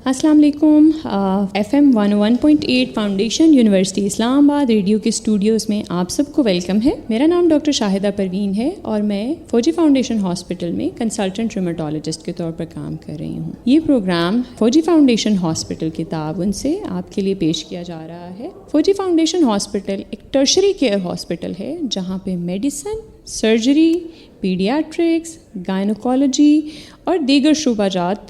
السلام علیکم. FM 101.8 foundation university اسلام آباد ریڈیو کے اسٹوڈیوز میں آپ سب کو ویلکم ہے. میرا نام ڈاکٹر شاہدہ پروین ہے اور میں فوجی فاؤنڈیشن ہاسپٹل میں کنسلٹنٹ ریمیٹولوجسٹ کے طور پر کام کر رہی ہوں. یہ پروگرام فوجی فاؤنڈیشن ہاسپٹل کے تعاون سے آپ کے لیے پیش کیا جا رہا ہے. فوجی فاؤنڈیشن ہاسپٹل ایک ٹرشری کیئر ہاسپٹل ہے جہاں پہ میڈیسن، سرجری، پیڈیاٹرکس، گائنوکالوجی اور دیگر شعبہ جات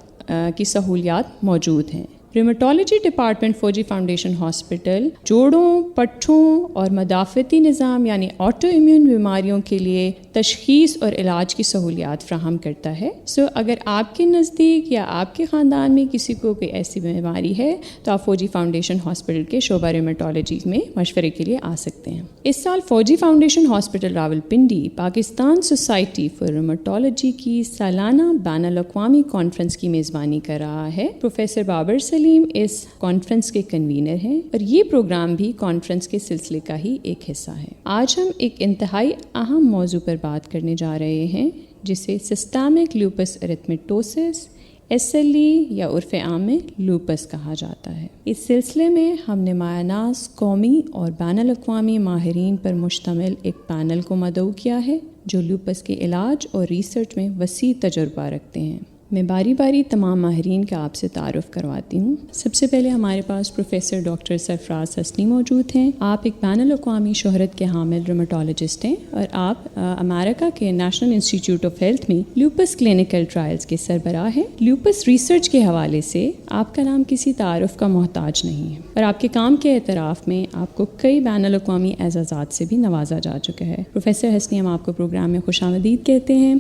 کی سہولیات موجود ہیں. ریمیٹولوجی ڈپارٹمنٹ فوجی فاؤنڈیشن ہاسپٹل جوڑوں، پٹھوں اور مدافعتی نظام یعنی آٹو امیون بیماریوں کے لیے تشخیص اور علاج کی سہولیات فراہم کرتا ہے. اگر آپ کے نزدیک یا آپ کے خاندان میں کسی کو کوئی ایسی بیماری ہے تو آپ فوجی فاؤنڈیشن ہاسپٹل کے شعبہ ریمیٹولوجی میں مشورے کے لیے آ سکتے ہیں. اس سال Fauji foundation hospital Rawalpindi Pakistan society for rheumatology کی سالانہ بین الاقوامی کانفرنس کی میزبانی کر رہا ہے. پروفیسر بابر سلیم اس کانفرنس کے کنوینر ہیں اور یہ پروگرام بھی کانفرنس کے سلسلے کا ہی ایک حصہ ہے. آج ہم ایک انتہائی اہم موضوع پر بات کرنے جا رہے ہیں جسے سسٹمک لیوپس ارتھمیٹوسس SLE یا عرف عام میں لوپس کہا جاتا ہے. اس سلسلے میں ہم نے مایہ ناز قومی اور بین الاقوامی ماہرین پر مشتمل ایک پینل کو مدعو کیا ہے جو لوپس کے علاج اور ریسرچ میں وسیع تجربہ رکھتے ہیں. میں باری باری تمام ماہرین کا آپ سے تعارف کرواتی ہوں. سب سے پہلے ہمارے پاس پروفیسر ڈاکٹر سرفراز حسنی موجود ہیں. آپ ایک بین الاقوامی شہرت کے حامل ریمیٹولوجسٹ ہیں اور آپ امریکہ کے نیشنل انسٹیٹیوٹ آف ہیلتھ میں لیوپس کلینکل ٹرائلز کے سربراہ ہیں. لیوپس ریسرچ کے حوالے سے آپ کا نام کسی تعارف کا محتاج نہیں ہے اور آپ کے کام کے اعتراف میں آپ کو کئی بین الاقوامی اعزازات سے بھی نوازا جا چکا ہے. پروفیسر حسنی، ہم آپ کو پروگرام میں خوش آمدید کہتے ہیں.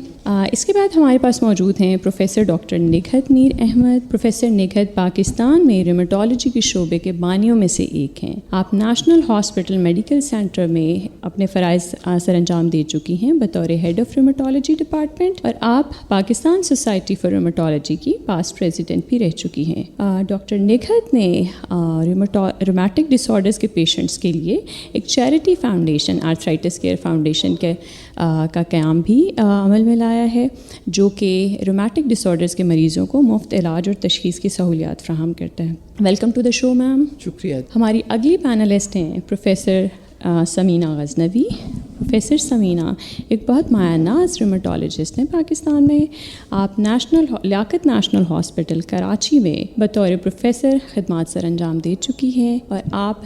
اس کے بعد ہمارے پاس موجود ہیں پروفیسر ڈاکٹر نگہت میر احمد. پروفیسر نگہت پاکستان میں ریمیٹولوجی کے شعبے کے بانیوں میں سے ایک ہیں. آپ نیشنل ہاسپٹل میڈیکل سینٹر میں اپنے فرائض سر انجام دے چکی ہیں بطور ہیڈ آف ریمیٹولوجی ڈپارٹمنٹ اور آپ پاکستان سوسائٹی فار ریمیٹولوجی کی پاسٹ پریزیڈنٹ بھی رہ چکی ہیں. ڈاکٹر نگہت نے رومیٹک ڈس آرڈرز کے پیشنٹس کے لیے ایک charity foundation arthritis care foundation کا قیام بھی عمل میں لایا ہے جو کہ رومیٹک ڈس آرڈرز کے مریضوں کو مفت علاج اور تشخیص کی سہولیات فراہم کرتا ہے. ویلکم ٹو دا شو میم. شکریہ. ہماری اگلی پینلسٹ ہیں پروفیسر سمینہ غزنوی. پروفیسر سمینہ ایک بہت مایہ ناز ریمیٹولوجسٹ ہیں پاکستان میں. آپ لیاقت نیشنل ہاسپٹل کراچی میں بطور پروفیسر خدمات سر انجام دے چکی ہیں اور آپ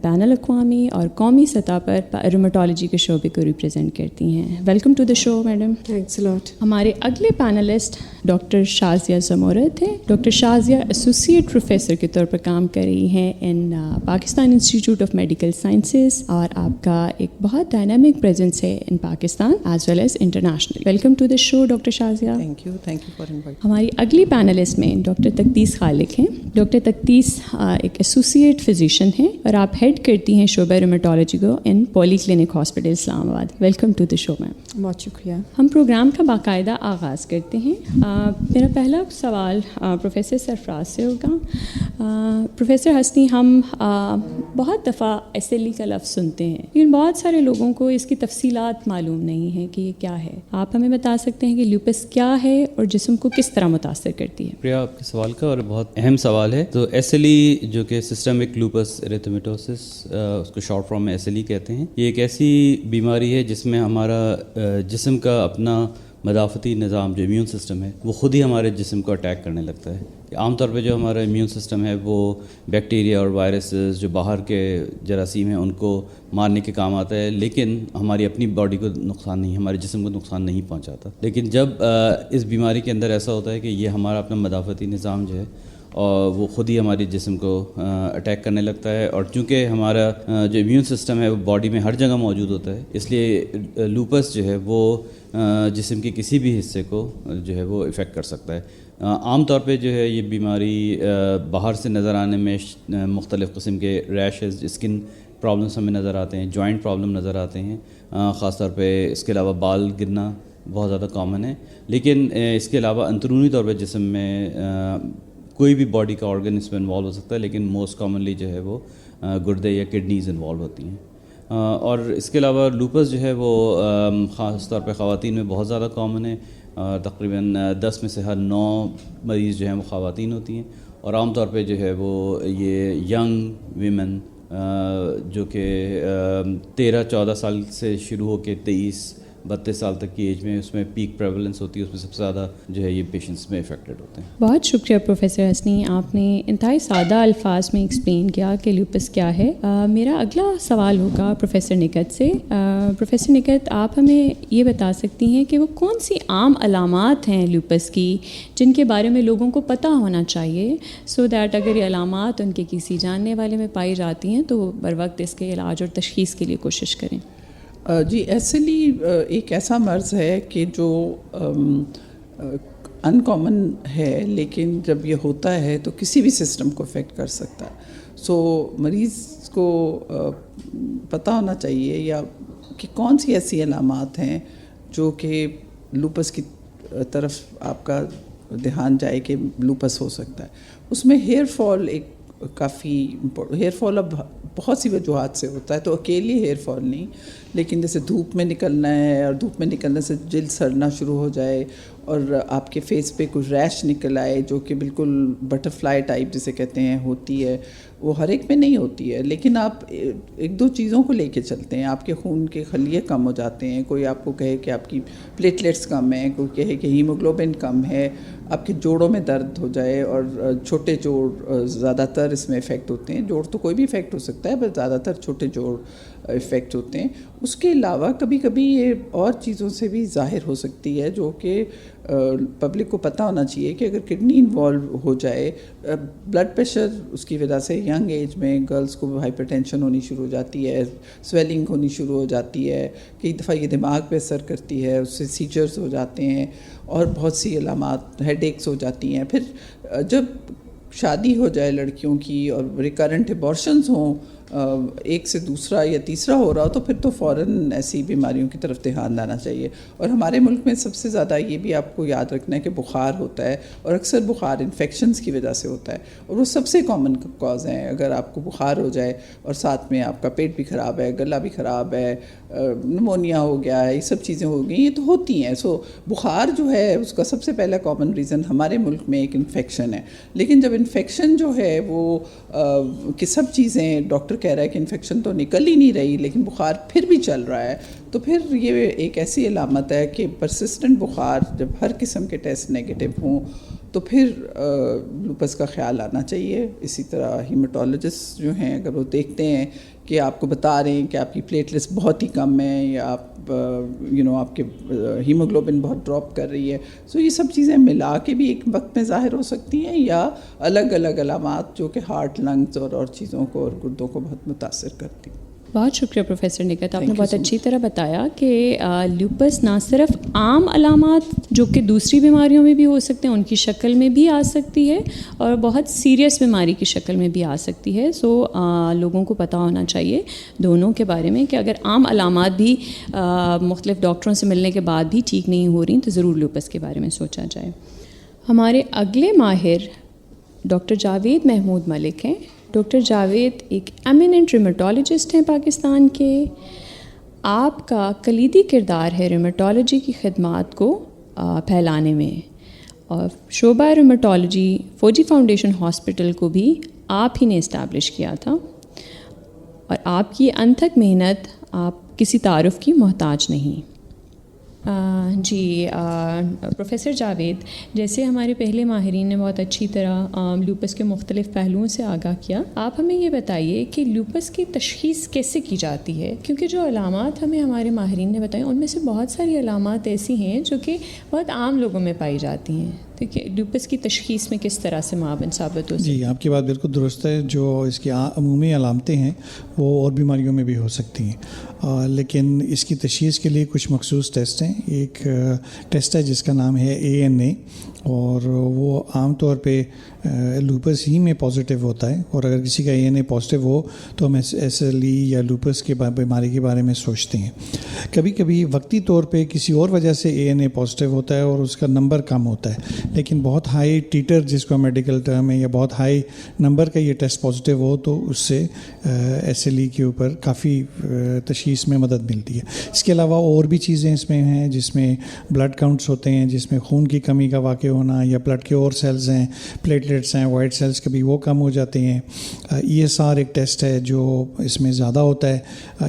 بین الاقوامی اور قومی سطح پر ریمیٹولوجی کے شعبے کو ریپرزینٹ کرتی ہیں. Welcome to the show madam. Thanks lot. ہمارے اگلے پینلسٹ ڈاکٹر شازیہ زمورد ہیں. ڈاکٹر شازیہ ایسوسیٹ پروفیسر کے طور پر کام کر رہی ہیں in Pakistan institute of medical sciences اور آپ کا ایک بہت ڈائنامک پریزنس ہے in Pakistan as well as international. Welcome to the show doctor Shazia. Thank you for invite. ہماری اگلی پینلسٹ میں ڈاکٹر تقدیس خالق ہیں. ڈاکٹر تقدیس ایک ایسوسیٹ فزیشین ہیں اور آپ ہیڈ کرتی ہیں شعبہ ریمیٹولوجی کو ان پولی کلینک ہاسپٹل اسلام آباد. ویلکم ٹو دا شو میم. بہت شکریہ. ہم پروگرام کا باقاعدہ آغاز کرتے ہیں. میرا پہلا سوال پروفیسر سرفراز سے ہوگا. پروفیسر حسنی، ہم بہت دفعہ SLE کا لفظ سنتے ہیں لیکن بہت سارے لوگوں کو اس کی تفصیلات معلوم نہیں ہیں کہ یہ کیا ہے. آپ ہمیں بتا سکتے ہیں کہ لیوپس کیا ہے اور جسم کو کس طرح متاثر کرتی ہے؟ شکریہ آپ کے سوال کا اور بہت اہم سوال ہے. تو SLE جو کہ سسٹمک لیوپس ارتھمیٹوسس، اس کو شارٹ فارم میں SLE کہتے ہیں، یہ ایک ایسی بیماری ہے جس میں ہمارا جسم کا اپنا مدافعتی نظام جو امیون سسٹم ہے وہ خود ہی ہمارے جسم کو اٹیک کرنے لگتا ہے. عام طور پہ جو ہمارا امیون سسٹم ہے وہ بیکٹیریا اور وائرسز جو باہر کے جراثیم ہیں ان کو مارنے کے کام آتا ہے، لیکن ہماری اپنی باڈی کو نقصان نہیں، ہمارے جسم کو نقصان نہیں پہنچاتا. لیکن جب اس بیماری کے اندر ایسا ہوتا ہے کہ یہ ہمارا اپنا مدافعتی نظام جو ہے اور وہ خود ہی ہماری جسم کو اٹیک کرنے لگتا ہے، اور چونکہ ہمارا جو امیون سسٹم ہے وہ باڈی میں ہر جگہ موجود ہوتا ہے، اس لیے لوپس جو ہے وہ جسم کے کسی بھی حصے کو جو ہے وہ افیکٹ کر سکتا ہے. عام طور پہ جو ہے یہ بیماری باہر سے نظر آنے میں مختلف قسم کے ریشز، اسکن پرابلمس ہمیں نظر آتے ہیں، جوائنٹ پرابلم نظر آتے ہیں، خاص طور پہ اس کے علاوہ بال گرنا بہت زیادہ کامن ہے. لیکن اس کے علاوہ اندرونی طور پہ جسم میں کوئی بھی باڈی کا آرگن اس میں انوالو ہو سکتا ہے، لیکن موسٹ کامنلی جو ہے وہ گردے یا کڈنیز انوالو ہوتی ہیں. اور اس کے علاوہ لوپس جو ہے وہ خاص طور پہ خواتین میں بہت زیادہ کامن ہے. تقریباً 10 میں سے ہر 9 مریض جو ہیں وہ خواتین ہوتی ہیں، اور عام طور پہ جو ہے وہ یہ ینگ ویمن جو کہ 13-14 سال سے شروع ہو کے 23-32 سال تک کی ایج میں اس میں پیک پریولنس ہوتی ہے، اس میں سب سے زیادہ جو ہے یہ پیشنٹس میں افیکٹڈ ہوتے ہیں. بہت شکریہ پروفیسر حسنی، آپ نے انتہائی سادہ الفاظ میں ایکسپلین کیا کہ لیوپس کیا ہے. میرا اگلا سوال ہوگا پروفیسر نکت سے. پروفیسر نکت، آپ ہمیں یہ بتا سکتی ہیں کہ وہ کون سی عام علامات ہیں لیوپس کی جن کے بارے میں لوگوں کو پتہ ہونا چاہیے، سو دیٹ اگر یہ علامات ان کے کسی جاننے والے میں پائی جاتی ہیں تو وہ بر وقت اس کے علاج اور تشخیص کے لیے کوشش کریں؟ جی ایسیلی ایک ایسا مرض ہے کہ جو ان کامن ہے، لیکن جب یہ ہوتا ہے تو کسی بھی سسٹم کو افیکٹ کر سکتا ہے. سو مریض کو پتہ ہونا چاہیے یا کہ کون سی ایسی علامات ہیں جو کہ لوپس کی طرف آپ کا دھیان جائے کہ لوپس ہو سکتا ہے. اس میں ہیئر فال ایک کافی ہیئر فال اب بہت سی وجوہات سے ہوتا ہے، تو اکیلی ہیئر فال نہیں، لیکن جیسے دھوپ میں نکلنا ہے اور دھوپ میں نکلنے سے جلد سڑنا شروع ہو جائے اور آپ کے فیس پہ کچھ ریش نکل آئے جو کہ بالکل بٹر فلائی ٹائپ جسے کہتے ہیں ہوتی ہے. وہ ہر ایک میں نہیں ہوتی ہے، لیکن آپ ایک دو چیزوں کو لے کے چلتے ہیں. آپ کے خون کے خلیے کم ہو جاتے ہیں، کوئی آپ کو کہے کہ آپ کی پلیٹلیٹس کم ہیں، کوئی کہے کہ ہیموگلوبن کم ہے، آپ کے جوڑوں میں درد ہو جائے، اور چھوٹے جوڑ زیادہ تر اس میں افیکٹ ہوتے ہیں. جوڑ تو کوئی بھی افیکٹ ہو سکتا ہے، بس زیادہ تر چھوٹے جوڑ افیکٹ ہوتے ہیں. اس کے علاوہ کبھی کبھی یہ اور چیزوں سے بھی ظاہر ہو سکتی ہے جو کہ پبلک کو پتہ ہونا چاہیے کہ اگر کڈنی انوالو ہو جائے، بلڈ پریشر اس کی وجہ سے ینگ ایج میں گرلز کو ہائپر ٹینشن ہونی شروع ہو جاتی ہے، سویلنگ ہونی شروع ہو جاتی ہے، کئی دفعہ یہ دماغ پہ اثر کرتی ہے، اس سے سیجرز ہو جاتے ہیں اور بہت سی علامات ہیڈ ایکس ہو جاتی ہیں. پھر جب شادی ہو جائے لڑکیوں کی اور ریکرنٹ ابارشنز ہوں، ایک سے دوسرا یا تیسرا ہو رہا ہو، تو پھر تو فوراً ایسی بیماریوں کی طرف دھیان لانا چاہیے. اور ہمارے ملک میں سب سے زیادہ یہ بھی آپ کو یاد رکھنا ہے کہ بخار ہوتا ہے، اور اکثر بخار انفیکشنز کی وجہ سے ہوتا ہے، اور وہ سب سے کامن کاز ہیں. اگر آپ کو بخار ہو جائے اور ساتھ میں آپ کا پیٹ بھی خراب ہے، گلا بھی خراب ہے، نمونیا ہو گیا ہے، یہ سب چیزیں ہو گئی، یہ تو ہوتی ہیں. سو بخار جو ہے اس کا سب سے پہلا کامن ریزن ہمارے ملک میں ایک انفیکشن ہے. لیکن جب انفیکشن جو ہے وہ کہ سب چیزیں ڈاکٹر کہہ رہا ہے کہ انفیکشن تو نکل ہی نہیں رہی لیکن بخار پھر بھی چل رہا ہے، تو پھر یہ ایک ایسی علامت ہے کہ پرسسٹنٹ بخار جب ہر قسم کے ٹیسٹ نیگیٹو ہوں تو پھر لوپس کا خیال آنا چاہیے. اسی طرح ہیماٹولوجسٹ جو ہیں اگر وہ دیکھتے ہیں کہ آپ کو بتا رہے ہیں کہ آپ کی پلیٹلیٹس بہت ہی کم ہیں یا آپ آپ کے ہیموگلوبن بہت ڈراپ کر رہی ہے، سو یہ سب چیزیں ملا کے بھی ایک وقت میں ظاہر ہو سکتی ہیں، یا الگ الگ علامات جو کہ ہارٹ، لنگز اور چیزوں کو اور گردوں کو بہت متاثر کرتی ہیں. بہت شکریہ پروفیسر نکت، آپ نے بہت اچھی طرح بتایا کہ لیوپس نہ صرف عام علامات جو کہ دوسری بیماریوں میں بھی ہو سکتے ہیں ان کی شکل میں بھی آ سکتی ہے، اور بہت سیریس بیماری کی شکل میں بھی آ سکتی ہے. سو لوگوں کو پتہ ہونا چاہیے دونوں کے بارے میں کہ اگر عام علامات بھی مختلف ڈاکٹروں سے ملنے کے بعد بھی ٹھیک نہیں ہو رہی تو ضرور لیوپس کے بارے میں سوچا جائے. ہمارے اگلے ماہر ڈاکٹر جاوید محمود ملک ہیں. ڈاکٹر جاوید ایک ایمیننٹ ریمیٹولوجسٹ ہیں پاکستان کے. آپ کا کلیدی کردار ہے ریمیٹولوجی کی خدمات کو پھیلانے میں، اور شعبہ ریمیٹولوجی فوجی فاؤنڈیشن ہاسپٹل کو بھی آپ ہی نے اسٹیبلش کیا تھا، اور آپ کی انتھک محنت آپ کسی تعارف کی محتاج نہیں. جی پروفیسر جاوید، جیسے ہمارے پہلے ماہرین نے بہت اچھی طرح لیوپس کے مختلف پہلوؤں سے آگاہ کیا، آپ ہمیں یہ بتائیے کہ لیوپس کی تشخیص کیسے کی جاتی ہے؟ کیونکہ جو علامات ہمیں ہمارے ماہرین نے بتائیں ان میں سے بہت ساری علامات ایسی ہیں جو کہ بہت عام لوگوں میں پائی جاتی ہیں. تو لیوپس کی تشخیص میں کس طرح سے معاون ثابت ہو سکتی ہے؟ جی آپ کی بات بالکل درست ہے. جو اس کی عمومی علامتیں ہیں وہ اور بیماریوں میں بھی ہو سکتی ہیں، لیکن اس کی تشخیص کے لیے کچھ مخصوص ٹیسٹ ہیں. ایک ٹیسٹ ہے جس کا نام ہے ANA، اور وہ عام طور پہ لوپس ہی میں پازیٹیو ہوتا ہے، اور اگر کسی کا ANA پازیٹیو ہو تو ہم SLE یا لوپس کے بیماری کے بارے میں سوچتے ہیں. کبھی کبھی وقتی طور پہ کسی اور وجہ سے ANA پازیٹیو ہوتا ہے اور اس کا نمبر کم ہوتا ہے، لیکن بہت ہائی ٹیٹر جس کو میڈیکل ٹرم ہے یا بہت ہائی نمبر کا یہ ٹیسٹ پازیٹیو ہو تو اس سے SLE کے اوپر کافی تشخیص میں مدد ملتی ہے. اس کے علاوہ اور بھی چیزیں اس میں ہیں جس میں بلڈ کاؤنٹس ہوتے ہیں، جس میں خون کی کمی کا واقع ہونا یا بلڈ کے اور سیلز ہیں, پلیٹلیٹس ہیں, وائٹ سیلز کبھی وہ کم ہو جاتے ہیں. ESR ایک ٹیسٹ ہے جو اس میں زیادہ ہوتا ہے.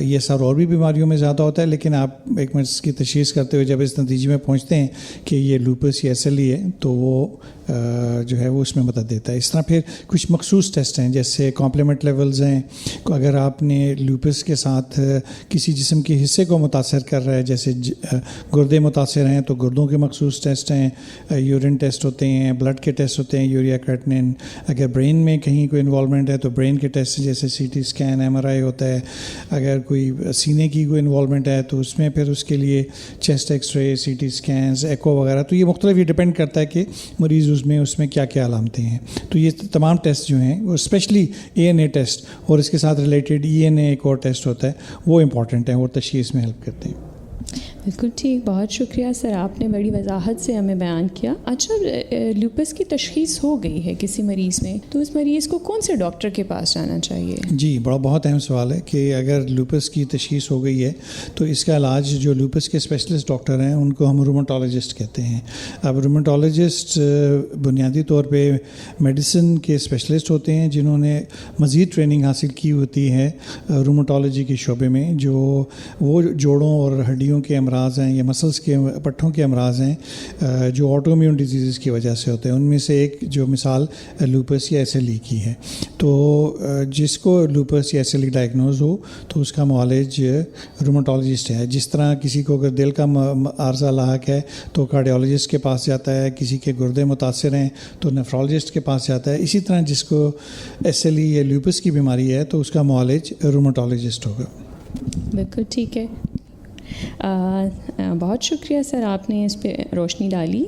ESR اور بھی بیماریوں میں زیادہ ہوتا ہے, لیکن آپ ایک مرض کی تشخیص کرتے ہوئے جب اس نتیجے میں پہنچتے ہیں کہ یہ لوپس یا SLE ہے تو وہ جو ہے وہ اس میں مدد دیتا ہے. اس طرح پھر کچھ مخصوص ٹیسٹ ہیں جیسے کمپلیمنٹ لیولز ہیں. اگر آپ نے لوپس کے ساتھ کسی جسم کے حصے کو متاثر کر رہا ہے, جیسے گردے متاثر ہیں تو گردوں کے مخصوص ٹیسٹ ہیں, یورین ٹیسٹ ہوتے ہیں, بلڈ کے ٹیسٹ ہوتے ہیں, یوریا کریٹنن. اگر برین میں کہیں کوئی انوالومنٹ ہے تو برین کے ٹیسٹ جیسے CT اسکین, MRI ہوتا ہے. اگر کوئی سینے کی کوئی انوالومنٹ ہے تو اس میں پھر اس کے لیے chest X ray, CT scans, echo وغیرہ. تو یہ مختلف, یہ ڈپینڈ کرتا ہے کہ مریض اس میں کیا کیا علامتیں ہیں. تو یہ تمام ٹیسٹ جو ہیں وہ اسپیشلی ANA ٹیسٹ اور اس کے ساتھ ریلیٹڈ ENA ایک اور ٹیسٹ ہوتا ہے, وہ امپورٹنٹ ہیں اور تشخیص میں ہیلپ کرتے ہیں. بالکل ٹھیک, بہت شکریہ سر, آپ نے بڑی وضاحت سے ہمیں بیان کیا. اچھا, لوپس کی تشخیص ہو گئی ہے کسی مریض میں تو اس مریض کو کون سے ڈاکٹر کے پاس جانا چاہیے؟ جی, بہت اہم سوال ہے کہ اگر لوپس کی تشخیص ہو گئی ہے تو اس کا علاج جو لوپس کے اسپیشلسٹ ڈاکٹر ہیں ان کو ہم روماٹولوجسٹ کہتے ہیں. اب روماٹولوجسٹ بنیادی طور پہ میڈیسن کے اسپیشلسٹ ہوتے ہیں جنہوں نے مزید ٹریننگ حاصل کی ہوتی ہے روماٹولوجی کے شعبے میں, جو وہ جوڑوں اور ہڈیوں کے امراض ہیں یا مسلس کے پٹھوں کے امراض ہیں جو آٹو امیون ڈیزیزز کی وجہ سے ہوتے ہیں. ان میں سے ایک جو مثال لوپس یا SLE کی ہے. تو جس کو لوپس یا SLE ڈائگنوز ہو تو اس کا معالج روماٹولوجسٹ ہے. جس طرح کسی کو اگر دل کا عارضہ لاحق ہے تو کارڈیالوجسٹ کے پاس جاتا ہے, کسی کے گردے متاثر ہیں تو نیفرولوجسٹ کے پاس جاتا ہے. اسی طرح جس کو SLE یا لوپس کی بیماری ہے تو اس کا معالج روماٹولوجسٹ ہوگا. بالکل ٹھیک ہے, بہت شکریہ سر, آپ نے اس پہ روشنی ڈالی.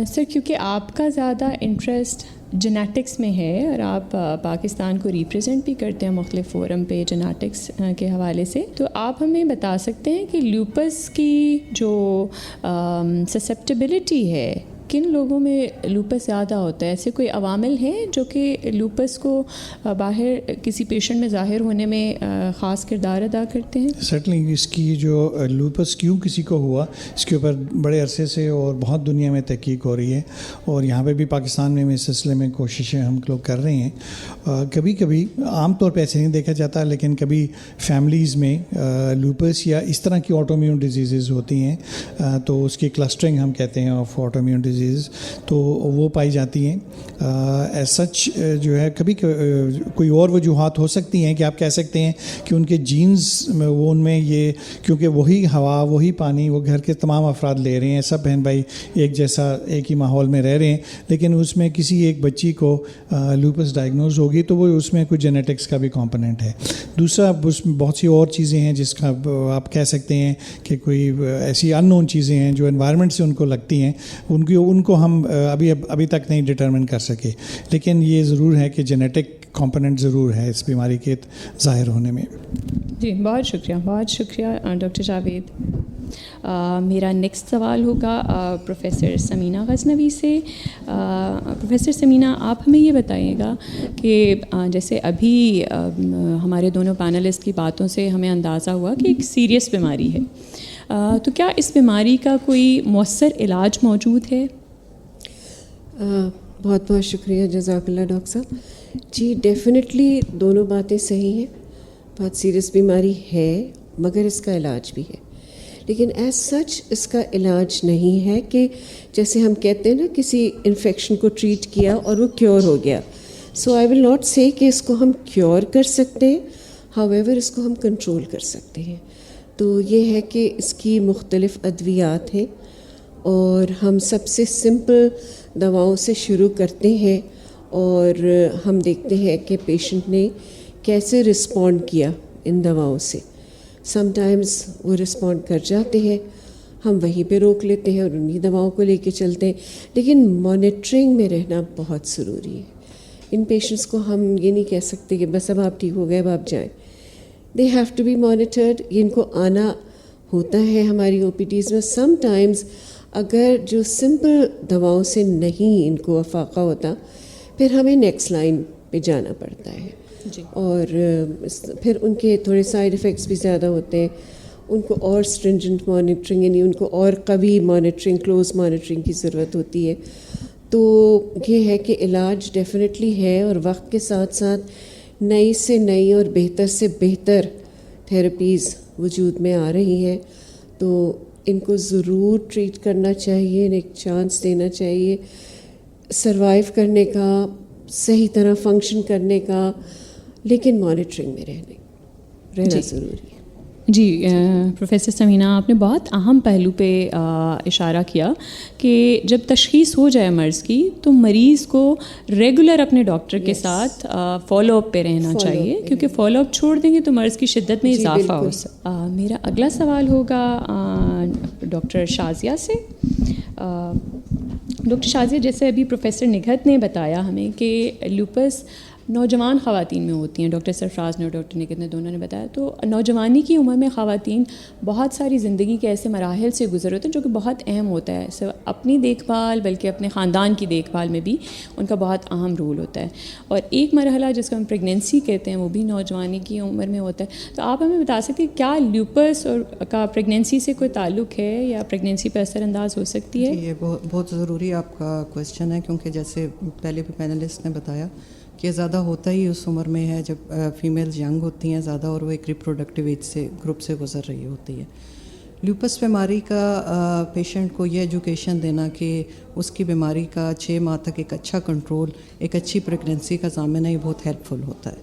سر, کیونکہ آپ کا زیادہ انٹرسٹ جینیٹکس میں ہے اور آپ پاکستان کو ریپرزینٹ بھی کرتے ہیں مختلف فورم پہ جینیٹکس کے حوالے سے, تو آپ ہمیں بتا سکتے ہیں کہ لوپس کی جو سسیپٹیبلٹی ہے کن لوگوں میں لوپس زیادہ ہوتا ہے؟ ایسے کوئی عوامل ہیں جو کہ لوپس کو باہر کسی پیشنٹ میں ظاہر ہونے میں خاص کردار ادا کرتے ہیں؟ سرٹنلی اس کی جو لوپس کیوں کسی کو ہوا اس کے اوپر بڑے عرصے سے اور بہت دنیا میں تحقیق ہو رہی ہے, اور یہاں پہ بھی پاکستان میں اس سلسلے میں کوششیں ہم لوگ کر رہے ہیں. کبھی کبھی عام طور پہ ایسے نہیں دیکھا جاتا, لیکن کبھی فیملیز میں لوپس یا اس طرح کی آٹو امیون ڈیزیزز ہوتی ہیں تو اس کی کلسٹرنگ ہم کہتے ہیں آف آٹو امیون ڈیزیز, تو وہ پائی جاتی ہیں. ایز سچ جو ہے کبھی کوئی اور وجوہات ہو سکتی ہیں کہ آپ کہہ سکتے ہیں کہ ان کے جینز میں وہ ان میں یہ, کیونکہ وہی ہوا وہی پانی وہ گھر کے تمام افراد لے رہے ہیں, سب بہن بھائی ایک جیسا ایک ہی ماحول میں رہ رہے ہیں, لیکن اس میں کسی ایک بچی کو لوپس ڈائگنوز ہوگی تو وہ اس میں کچھ جینیٹکس کا بھی کمپوننٹ ہے. دوسرا اس میں بہت سی اور چیزیں ہیں جس کا آپ کہہ سکتے ہیں کہ کوئی ایسی ان نون چیزیں ہیں جو انوائرمنٹ سے ان کو لگتی ہیں, ان کو ہم ابھی تک نہیں ڈٹرمن کر سکے, لیکن یہ ضرور ہے کہ جینیٹک کمپوننٹ ضرور ہے اس بیماری کے ظاہر ہونے میں. جی, بہت شکریہ ڈاکٹر جاوید. میرا نیکسٹ سوال ہوگا پروفیسر سمینہ غزنوی سے. پروفیسر سمینہ, آپ ہمیں یہ بتائیے گا کہ جیسے ابھی ہمارے دونوں پینلسٹ کی باتوں سے ہمیں اندازہ ہوا کہ ایک سیریس بیماری ہے, تو کیا اس بیماری کا کوئی مؤثر علاج موجود ہے؟ بہت بہت شکریہ, جزاک اللہ ڈاکٹر صاحب. جی ڈیفینیٹلی دونوں باتیں صحیح ہیں, بہت سیریس بیماری ہے مگر اس کا علاج بھی ہے, لیکن ایز سچ اس کا علاج نہیں ہے کہ جیسے ہم کہتے ہیں نا کسی انفیکشن کو ٹریٹ کیا اور وہ کیور ہو گیا. سو آئی ول ناٹ سے کہ اس کو ہم کیور کر سکتے ہیں, ہاؤ ایور اس کو ہم کنٹرول کر سکتے ہیں. تو یہ ہے کہ اس کی مختلف ادویات ہیں اور ہم سب سے سمپل دواؤں سے شروع کرتے ہیں اور ہم دیکھتے ہیں کہ پیشنٹ نے کیسے رسپونڈ کیا ان دواؤں سے. سم ٹائمز وہ رسپونڈ کر جاتے ہیں, ہم وہیں پہ روک لیتے ہیں اور انہی دواؤں کو لے کے چلتے ہیں, لیکن مانیٹرنگ میں رہنا بہت ضروری ہے. ان پیشنٹس کو ہم یہ نہیں کہہ سکتے کہ بس اب آپ ٹھیک ہو گئے اب آپ جائیں. They have to be monitored. ان کو آنا ہوتا ہے ہماری OPDs میں. سم ٹائمز اگر جو سمپل دواؤں سے نہیں ان کو افاقہ ہوتا پھر ہمیں نیکسٹ لائن پہ جانا پڑتا ہے جی. اور پھر ان کے تھوڑے سائیڈ افیکٹس بھی زیادہ ہوتے ہیں. ان کو اور اسٹرنجنٹ مانیٹرنگ یعنی ان کو اور قوی مانیٹرنگ کلوز مانیٹرنگ کی ضرورت ہوتی ہے. تو یہ ہے کہ علاج ڈیفینیٹلی ہے، اور وقت کے ساتھ ساتھ نئی سے نئی اور بہتر سے بہتر تھیراپیز وجود میں آ رہی ہیں، تو ان کو ضرور ٹریٹ کرنا چاہیے، ایک چانس دینا چاہیے سروائیو کرنے کا، صحیح طرح فنکشن کرنے کا، لیکن مانیٹرنگ میں رہنا ضروری ہے. جی پروفیسر سمینہ، آپ نے بہت اہم پہلو پہ اشارہ کیا کہ جب تشخیص ہو جائے مرض کی تو مریض کو ریگولر اپنے ڈاکٹر کے ساتھ فالو اپ پہ رہنا چاہیے، کیونکہ فالو اپ چھوڑ دیں گے تو مرض کی شدت میں اضافہ ہو سکتا. میرا اگلا سوال ہوگا ڈاکٹر شازیہ سے. ڈاکٹر شازیہ، جیسے ابھی پروفیسر نگہت نے بتایا ہمیں کہ لوپس نوجوان خواتین میں ہوتی ہیں، ڈاکٹر سرفراز نے اور ڈاکٹر نگہت نے دونوں نے بتایا، تو نوجوانی کی عمر میں خواتین بہت ساری زندگی کے ایسے مراحل سے گزر ہوتے ہیں جو کہ بہت اہم ہوتا ہے، صرف اپنی دیکھ بھال بلکہ اپنے خاندان کی دیکھ بھال میں بھی ان کا بہت اہم رول ہوتا ہے. اور ایک مرحلہ جس کو ہم پریگنینسی کہتے ہیں وہ بھی نوجوانی کی عمر میں ہوتا ہے. تو آپ ہمیں بتا سکتے ہیں کیا لیوپس اور کا پریگنینسی سے کوئی تعلق ہے یا پریگنینسی پہ اثر انداز ہو سکتی ہے؟ یہ بہت ضروری آپ کا کویشچن ہے، کیونکہ جیسے پہلے بھی پینلسٹ نے بتایا کہ زیادہ ہوتا ہی اس عمر میں ہے جب فیمیلز ینگ ہوتی ہیں زیادہ، اور وہ ایک ریپروڈکٹیو ایج سے گروپ سے گزر رہی ہوتی ہے. لیوپس بیماری کا پیشنٹ کو یہ ایجوکیشن دینا کہ اس کی بیماری کا 6 ماہ تک ایک اچھا کنٹرول، ایک اچھی پریگنینسی کا ضامن ہے، یہ بہت ہیلپ فل ہوتا ہے.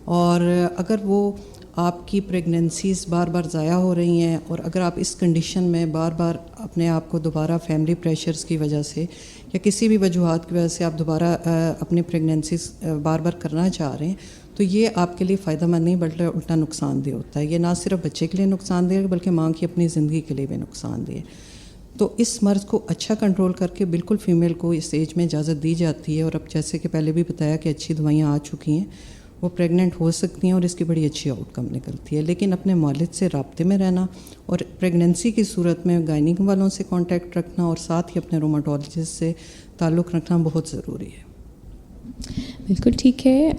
اور اگر وہ آپ کی پریگنینسیز بار بار ضائع ہو رہی ہیں، اور اگر آپ اس کنڈیشن میں بار بار اپنے آپ کو دوبارہ فیملی پریشرز کی وجہ سے یا کسی بھی وجوہات کی وجہ سے آپ دوبارہ اپنی پریگنینسیز بار بار کرنا چاہ رہے ہیں، تو یہ آپ کے لیے فائدہ مند نہیں بلکہ الٹا نقصان دہ ہوتا ہے. یہ نہ صرف بچے کے لیے نقصان دہ ہے بلکہ ماں کی اپنی زندگی کے لیے بھی نقصان دہ ہے. تو اس مرض کو اچھا کنٹرول کر کے بالکل فیمیل کو اس ایج میں اجازت دی جاتی ہے. اور اب جیسے کہ پہلے بھی بتایا کہ اچھی دوائیاں آ چکی ہیں، وہ پریگننٹ ہو سکتی ہیں اور اس کی بڑی اچھی آؤٹ کم نکلتی ہے. لیکن اپنے والد سے رابطے میں رہنا اور پریگننسی کی صورت میں گائنک والوں سے کانٹیکٹ رکھنا اور ساتھ ہی اپنے روماٹولوجسٹ سے تعلق رکھنا بہت ضروری ہے. بالکل ٹھیک ہے.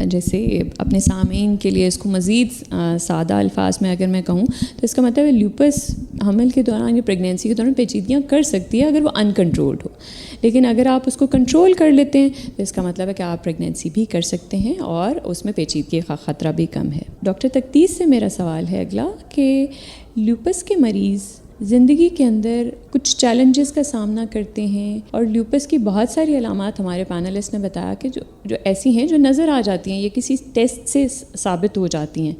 جیسے اپنے سامعین کے لیے اس کو مزید سادہ الفاظ میں اگر میں کہوں تو اس کا مطلب ہے لیوپس حمل کے دوران یا پریگنینسی کے دوران پیچیدگیاں کر سکتی ہے اگر وہ ان کنٹرولڈ ہو، لیکن اگر آپ اس کو کنٹرول کر لیتے ہیں تو اس کا مطلب ہے کہ آپ پریگنینسی بھی کر سکتے ہیں اور اس میں پیچیدگی کا خطرہ بھی کم ہے. ڈاکٹر تقدیس سے میرا سوال ہے اگلا کہ لیوپس کے مریض زندگی کے اندر کچھ چیلنجز کا سامنا کرتے ہیں، اور لیوپس کی بہت ساری علامات ہمارے پینلسٹ نے بتایا کہ جو ایسی ہیں جو نظر آ جاتی ہیں، یہ کسی ٹیسٹ سے ثابت ہو جاتی ہیں.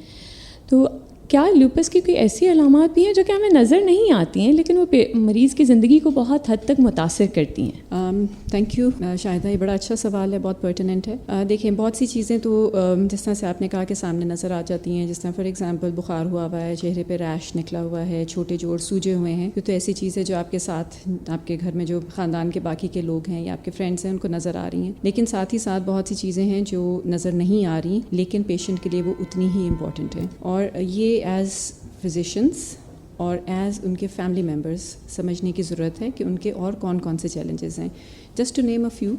تو کیا لیوپس کی کوئی ایسی علامات بھی ہیں جو کہ ہمیں نظر نہیں آتی ہیں لیکن وہ مریض کی زندگی کو بہت حد تک متاثر کرتی ہیں؟ تھینک یو شاہدہ، یہ بڑا اچھا سوال ہے، بہت پرٹیننٹ ہے. دیکھیں بہت سی چیزیں تو جس طرح سے آپ نے کہا کہ سامنے نظر آ جاتی ہیں، جس طرح فار ایگزامپل بخار ہوا ہوا ہے، چہرے پہ ریش نکلا ہوا ہے، چھوٹے جوڑ سوجے ہوئے ہیں، یہ تو ایسی چیزیں جو آپ کے ساتھ آپ کے گھر میں جو خاندان کے باقی کے لوگ ہیں یا آپ کے فرینڈس ہیں ان کو نظر آ رہی ہیں. لیکن ساتھ ہی ساتھ بہت سی چیزیں ہیں جو نظر نہیں آ رہی لیکن پیشنٹ کے لیے وہ اتنی ہی امپورٹنٹ ہیں، اور یہ ایز فزیشینس اور ایز ان کے فیملی ممبرس سمجھنے کی ضرورت ہے کہ ان کے اور کون کون سے چیلنجز ہیں. Just to name a few.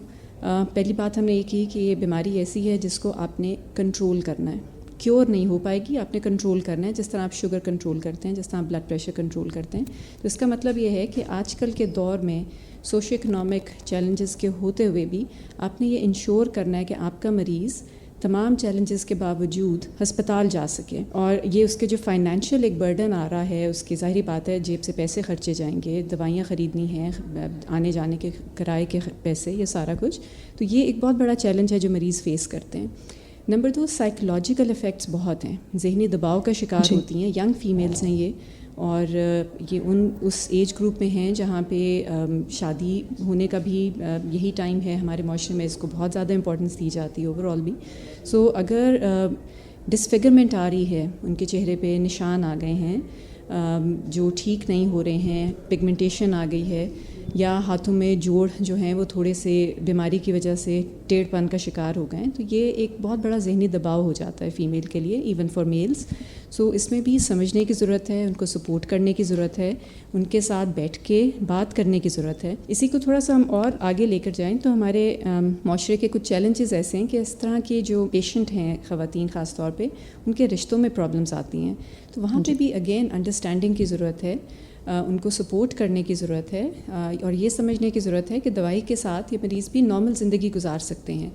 پہلی بات ہم نے یہ کی کہ یہ بیماری ایسی ہے جس کو آپ نے کنٹرول کرنا ہے. کیور نہیں ہو پائے گی، آپ نے کنٹرول کرنا ہے، جس طرح آپ شوگر کنٹرول کرتے ہیں، جس طرح آپ بلڈ پریشر کنٹرول کرتے ہیں. تو اس کا مطلب یہ ہے کہ آج کل کے دور میں سوشو اکنامک چیلنجز کے ہوتے ہوئے بھی آپ نے یہ انشور کرنا ہے کہ آپ کا مریض تمام چیلنجز کے باوجود ہسپتال جا سکے. اور یہ اس کے جو فائنینشیل ایک برڈن آ رہا ہے اس کی ظاہری بات ہے جیب سے پیسے خرچے جائیں گے، دوائیاں خریدنی ہیں، آنے جانے کے کرائے کے پیسے، یہ سارا کچھ. تو یہ ایک بہت بڑا چیلنج ہے جو مریض فیس کرتے ہیں. نمبر 2، سائیکولوجیکل افیکٹس بہت ہیں، ذہنی دباؤ کا شکار ہوتی ہیں. ینگ فیمیلز ہیں یہ، اور یہ اس ایج گروپ میں ہیں جہاں پہ شادی ہونے کا بھی یہی ٹائم ہے. ہمارے معاشرے میں اس کو بہت زیادہ امپورٹنس دی جاتی ہے اوور آل بھی. سو اگر ڈسفگرمنٹ آ رہی ہے، ان کے چہرے پہ نشان آ گئے ہیں جو ٹھیک نہیں ہو رہے ہیں، پگمنٹیشن آ گئی ہے، یا ہاتھوں میں جوڑ جو ہیں وہ تھوڑے سے بیماری کی وجہ سے ٹیڑھ پن کا شکار ہو گئے ہیں، تو یہ ایک بہت بڑا ذہنی دباؤ ہو جاتا ہے فیمیل کے لیے، ایون فار میلز. سو اس میں بھی سمجھنے کی ضرورت ہے، ان کو سپورٹ کرنے کی ضرورت ہے، ان کے ساتھ بیٹھ کے بات کرنے کی ضرورت ہے. اسی کو تھوڑا سا ہم اور آگے لے کر جائیں تو ہمارے معاشرے کے کچھ چیلنجز ایسے ہیں کہ اس طرح کے جو پیشنٹ ہیں خواتین خاص طور پہ، ان کے رشتوں میں پرابلمس آتی ہیں. تو وہاں پہ بھی اگین انڈرسٹینڈنگ کی ضرورت ہے. ان کو سپورٹ کرنے کی ضرورت ہے اور یہ سمجھنے کی ضرورت ہے کہ دوائی کے ساتھ یہ مریض بھی نارمل زندگی گزار سکتے ہیں.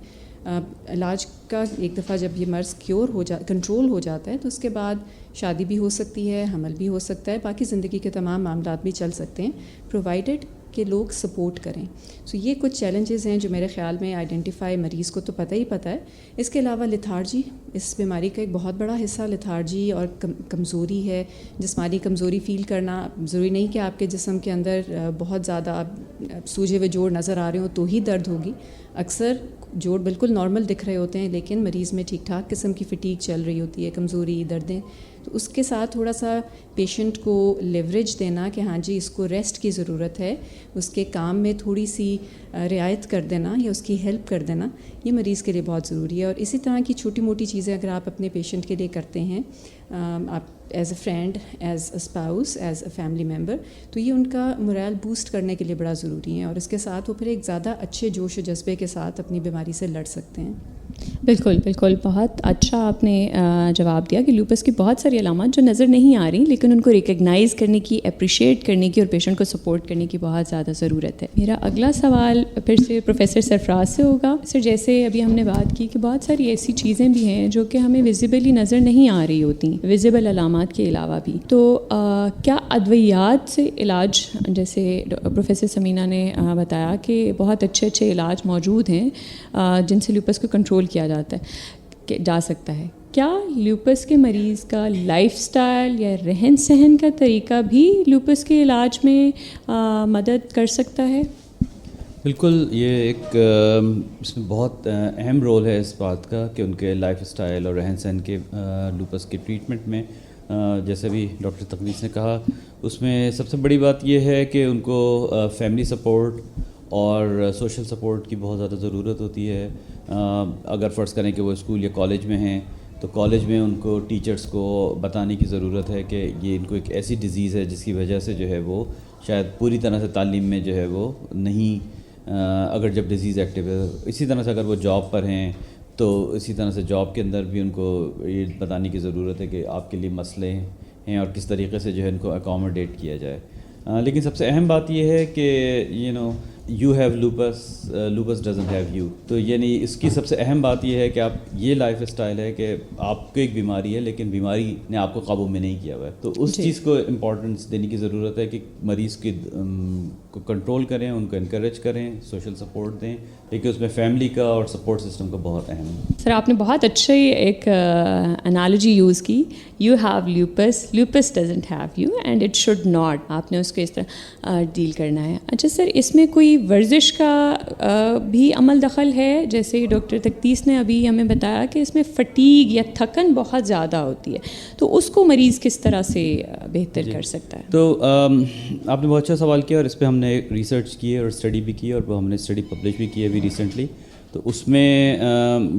علاج کا ایک دفعہ جب یہ مرض کنٹرول ہو جاتا ہے تو اس کے بعد شادی بھی ہو سکتی ہے, حمل بھی ہو سکتا ہے, باقی زندگی کے تمام معاملات بھی چل سکتے ہیں پرووائڈڈ کہ لوگ سپورٹ کریں. سو یہ کچھ چیلنجز ہیں جو میرے خیال میں آئیڈینٹیفائی مریض کو تو پتہ ہی پتہ ہے. اس کے علاوہ لیتھارجی, اس بیماری کا ایک بہت بڑا حصہ لیتھارجی اور کمزوری ہے. جسمانی کمزوری فیل کرنا, ضروری نہیں کہ آپ کے جسم کے اندر بہت زیادہ سوجے ہوئے جوڑ نظر آ رہے ہوں تو ہی درد ہوگی. اکثر جوڑ بالکل نارمل دکھ رہے ہوتے ہیں لیکن مریض میں ٹھیک ٹھاک قسم کی فٹیگ چل رہی ہوتی ہے, کمزوری, دردیں. تو اس کے ساتھ تھوڑا سا پیشنٹ کو لیوریج دینا کہ ہاں جی اس کو ریسٹ کی ضرورت ہے, اس کے کام میں تھوڑی سی رعایت کر دینا یا اس کی ہیلپ کر دینا, یہ مریض کے لیے بہت ضروری ہے. اور اسی طرح کی چھوٹی موٹی چیزیں اگر آپ اپنے پیشنٹ کے لیے کرتے ہیں, آپ as a friend, as a spouse, as a family member, تو یہ ان کا مورائل بوسٹ کرنے کے لیے بڑا ضروری ہے اور اس کے ساتھ وہ پھر ایک زیادہ اچھے جوش و جذبے کے ساتھ اپنی بیماری سے لڑ سکتے ہیں. بالکل بالکل, بہت اچھا آپ نے جواب دیا کہ لوپس کی بہت ساری علامات جو نظر نہیں آ رہی لیکن ان کو ریکگنائز کرنے کی, اپریشیٹ کرنے کی اور پیشنٹ کو سپورٹ کرنے کی بہت زیادہ ضرورت ہے. میرا اگلا سوال پھر سے پروفیسر سرفراز سے ہوگا. سر, جیسے ابھی ہم نے بات کی کہ بہت ساری ایسی چیزیں بھی ہیں جو کہ ہمیں ویزیبلی نظر نہیں آ رہی ہوتی, ویزیبل علامات کے علاوہ بھی, تو کیا ادویات سے علاج, جیسے پروفیسر سمینہ نے بتایا کہ بہت اچھے اچھے علاج موجود ہیں جن سے لوپس کو کنٹرول کیا جا سکتا ہے, کیا لوپس کے مریض کا لائف سٹائل یا رہن سہن کا طریقہ بھی لوپس کے علاج میں مدد کر سکتا ہے؟ بالکل, یہ ایک اس میں بہت اہم رول ہے اس بات کا کہ ان کے لائف سٹائل اور رہن سہن کے لوپس کے ٹریٹمنٹ میں. جیسے بھی ڈاکٹر تقدیس نے کہا, اس میں سب سے بڑی بات یہ ہے کہ ان کو فیملی سپورٹ اور سوشل سپورٹ کی بہت زیادہ ضرورت ہوتی ہے. اگر فرض کریں کہ وہ اسکول یا کالج میں ہیں تو کالج میں ان کو ٹیچرز کو بتانے کی ضرورت ہے کہ یہ ان کو ایک ایسی ڈیزیز ہے جس کی وجہ سے جو ہے وہ شاید پوری طرح سے تعلیم میں جو ہے وہ نہیں, اگر جب ڈیزیز ایکٹیو ہے. اسی طرح سے اگر وہ جاب پر ہیں تو اسی طرح سے جاب کے اندر بھی ان کو یہ بتانے کی ضرورت ہے کہ آپ کے لیے مسئلے ہیں اور کس طریقے سے جو ہے ان کو اکاموڈیٹ کیا جائے. لیکن سب سے اہم بات یہ ہے کہ you have loops, loops doesn't have you. تو یعنی اس کی سب سے اہم بات یہ ہے کہ آپ, یہ لائف اسٹائل ہے کہ آپ کو ایک بیماری ہے لیکن بیماری نے آپ کو قابو میں نہیں کیا ہوا ہے. تو اس چیز کو امپورٹنس دینے کی ضرورت ہے کہ مریض کو کنٹرول کریں, ان کو انکریج کریں, سوشل سپورٹ دیں, لیکن اس میں فیملی کا اور سپورٹ سسٹم کا بہت اہم ہے. سر, آپ نے بہت اچھی ایک انالوجی یوز کی, you have loops, loops doesn't have you and it should not, آپ نے اس کو اس طرح ڈیل کرنا ہے. اچھا سر, اس میں کوئی ورزش کا بھی عمل دخل ہے؟ جیسے ڈاکٹر تقدیس نے ابھی ہمیں بتایا کہ اس میں فٹیگ یا تھکن بہت زیادہ ہوتی ہے, تو اس کو مریض کس طرح سے بہتر کر سکتا ہے؟ تو آپ نے بہت اچھا سوال کیا اور اس پہ ہم نے ریسرچ کی ہے اور اسٹڈی بھی کی, اور ہم نے اسٹڈی پبلش بھی کی ہے ابھی ریسنٹلی. تو اس میں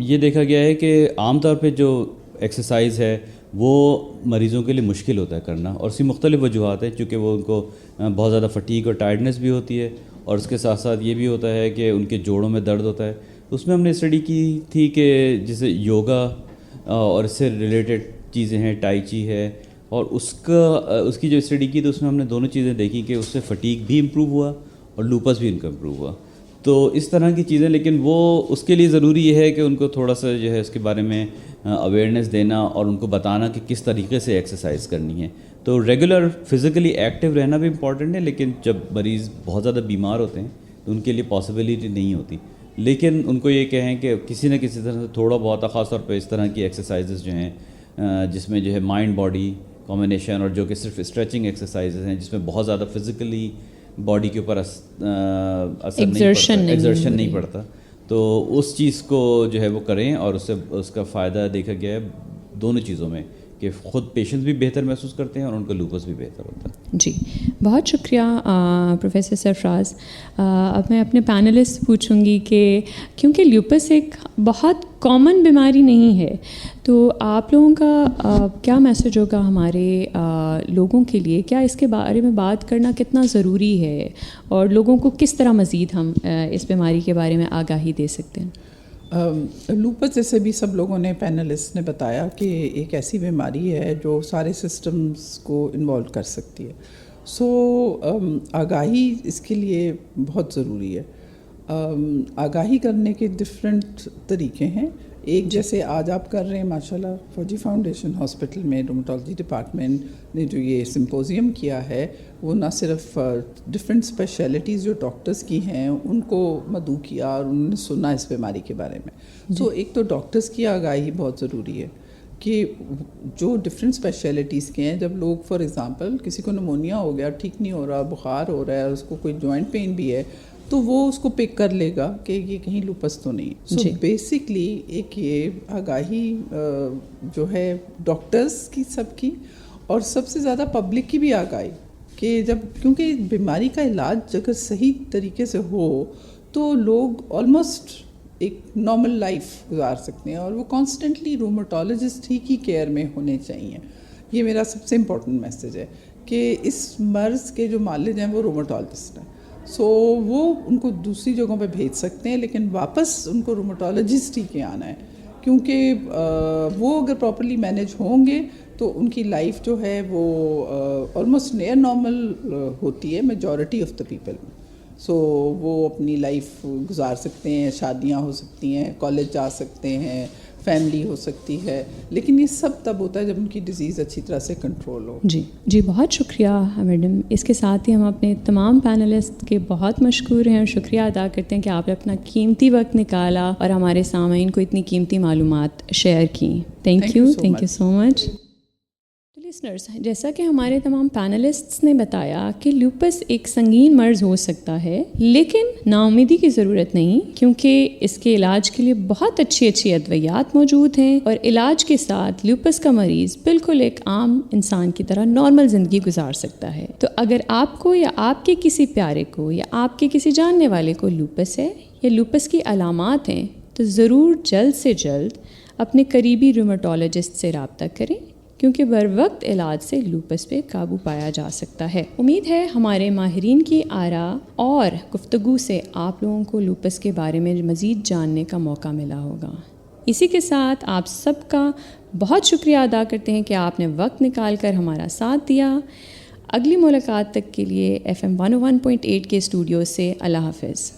یہ دیکھا گیا ہے کہ عام طور پہ جو ایکسرسائز ہے وہ مریضوں کے لیے مشکل ہوتا ہے کرنا, اور اس کی مختلف وجوہات ہیں, چونکہ وہ ان کو بہت زیادہ فٹیگ اور ٹائرڈنس بھی ہوتی ہے, اور اس کے ساتھ ساتھ یہ بھی ہوتا ہے کہ ان کے جوڑوں میں درد ہوتا ہے. اس میں ہم نے اسٹڈی کی تھی کہ جیسے یوگا اور اس سے ریلیٹڈ چیزیں ہیں, ٹائی چی ہے, اور اس کی جو اسٹڈی کی تو اس میں ہم نے دونوں چیزیں دیکھی کہ اس سے فٹیگ بھی امپروو ہوا اور لوپس بھی ان کا امپروو ہوا. تو اس طرح کی چیزیں, لیکن وہ اس کے لیے ضروری یہ ہے کہ ان کو تھوڑا سا جو ہے اس کے بارے میں اویئرنیس دینا اور ان کو بتانا کہ کس طریقے سے ایکسرسائز کرنی ہے. تو ریگولر فزیکلی ایکٹیو رہنا بھی امپورٹنٹ ہے, لیکن جب مریض بہت زیادہ بیمار ہوتے ہیں تو ان کے لیے پاسبلٹی نہیں ہوتی. لیکن ان کو یہ کہیں کہ کسی نہ کسی طرح سے تھوڑا بہت, خاص طور پہ اس طرح کی ایکسرسائزز جو ہیں جس میں جو ہے مائنڈ باڈی کمبینیشن, اور جو کہ صرف اسٹریچنگ ایکسرسائزز ہیں جس میں بہت زیادہ فزیکلی باڈی کے اوپر ایگزرشن نہیں پڑتا, تو اس چیز کو جو ہے وہ کریں, اور اس کا فائدہ دیکھا گیا ہے دونوں چیزوں میں کہ خود پیشنٹس بھی بہتر محسوس کرتے ہیں اور ان کا لوپس بھی بہتر ہوتا ہے. جی, بہت شکریہ پروفیسر سرفراز. اب میں اپنے پینلسٹ سے پوچھوں گی کہ کیونکہ لوپس ایک بہت کامن بیماری نہیں ہے, تو آپ لوگوں کا کیا میسج ہوگا ہمارے لوگوں کے لیے, کیا اس کے بارے میں بات کرنا کتنا ضروری ہے, اور لوگوں کو کس طرح مزید ہم اس بیماری کے بارے میں آگاہی دے سکتے ہیں؟ لوپس جیسے بھی سب لوگوں نے, پینلسٹ نے بتایا کہ ایک ایسی بیماری ہے جو سارے سسٹمز کو انوالو کر سکتی ہے, سو آگاہی اس کے لیے بہت ضروری ہے. آگاہی کرنے کے ڈفرینٹ طریقے ہیں. ایک جیسے آج آپ کر رہے ہیں ماشاءاللہ فوجی فاؤنڈیشن ہاسپٹل میں رومٹالوجی ڈپارٹمنٹ نے جو یہ سمپوزیم کیا ہے وہ نہ صرف ڈفرینٹ اسپیشلٹیز جو ڈاکٹرز کی ہیں ان کو مدعو کیا اور انہوں نے سنا اس بیماری کے بارے میں. سو ایک تو ڈاکٹرز کی آگاہی بہت ضروری ہے کہ جو ڈفرینٹ اسپیشلٹیز کے ہیں. جب لوگ فار ایگزامپل کسی کو نمونیا ہو گیا, ٹھیک نہیں ہو رہا, بخار ہو رہا ہے, اس کو کوئی جوائنٹ پین بھی ہے, تو وہ اس کو پک کر لے گا کہ یہ کہیں لوپس تو نہیں. سو بیسکلی ایک یہ آگاہی جو ہے ڈاکٹرز کی سب کی اور سب سے زیادہ پبلک کی بھی آگاہی کہ جب کیونکہ بیماری کا علاج اگر صحیح طریقے سے ہو تو لوگ آلموسٹ ایک نارمل لائف گزار سکتے ہیں اور وہ کانسٹنٹلی رومٹالوجسٹ ہی کی کیئر میں ہونے چاہیے. یہ میرا سب سے امپورٹنٹ میسیج ہے کہ اس مرض کے جو معالج ہیں وہ رومٹالوجسٹ ہیں. سو وہ ان کو دوسری جگہوں پہ بھیج سکتے ہیں لیکن واپس ان کو رومٹالوجسٹ ہی کے آنا ہے کیونکہ وہ اگر پراپرلی مینیج ہوں گے تو ان کی لائف جو ہے وہ آلموسٹ نیئر نارمل ہوتی ہے میجورٹی آف دا پیپل. سو وہ اپنی لائف گزار سکتے ہیں, شادیاں ہو سکتی ہیں, کالج جا سکتے ہیں, فیملی ہو سکتی ہے, لیکن یہ سب تب ہوتا ہے جب ان کی ڈیزیز اچھی طرح سے کنٹرول ہو. جی بہت شکریہ میڈم. اس کے ساتھ ہی ہم اپنے تمام پینلسٹ کے بہت مشکور ہیں اور شکریہ ادا کرتے ہیں کہ آپ نے اپنا قیمتی وقت نکالا اور ہمارے سامعین کو اتنی قیمتی معلومات شیئر کی. Thank you so much. Listeners, جیسا کہ ہمارے تمام پینلسٹس نے بتایا کہ لوپس ایک سنگین مرض ہو سکتا ہے لیکن نا امیدی کی ضرورت نہیں کیونکہ اس کے علاج کے لیے بہت اچھی ادویات موجود ہیں اور علاج کے ساتھ لوپس کا مریض بالکل ایک عام انسان کی طرح نارمل زندگی گزار سکتا ہے. تو اگر آپ کو یا آپ کے کسی پیارے کو یا آپ کے کسی جاننے والے کو لوپس ہے یا لوپس کی علامات ہیں تو ضرور جلد سے جلد اپنے قریبی رومٹالوجسٹ سے رابطہ کریں کیونکہ بر وقت علاج سے لوپس پہ قابو پایا جا سکتا ہے. امید ہے ہمارے ماہرین کی آراء اور گفتگو سے آپ لوگوں کو لوپس کے بارے میں مزید جاننے کا موقع ملا ہوگا. اسی کے ساتھ آپ سب کا بہت شکریہ ادا کرتے ہیں کہ آپ نے وقت نکال کر ہمارا ساتھ دیا. اگلی ملاقات تک کے لیے FM 101.8 کے اسٹوڈیو سے اللہ حافظ.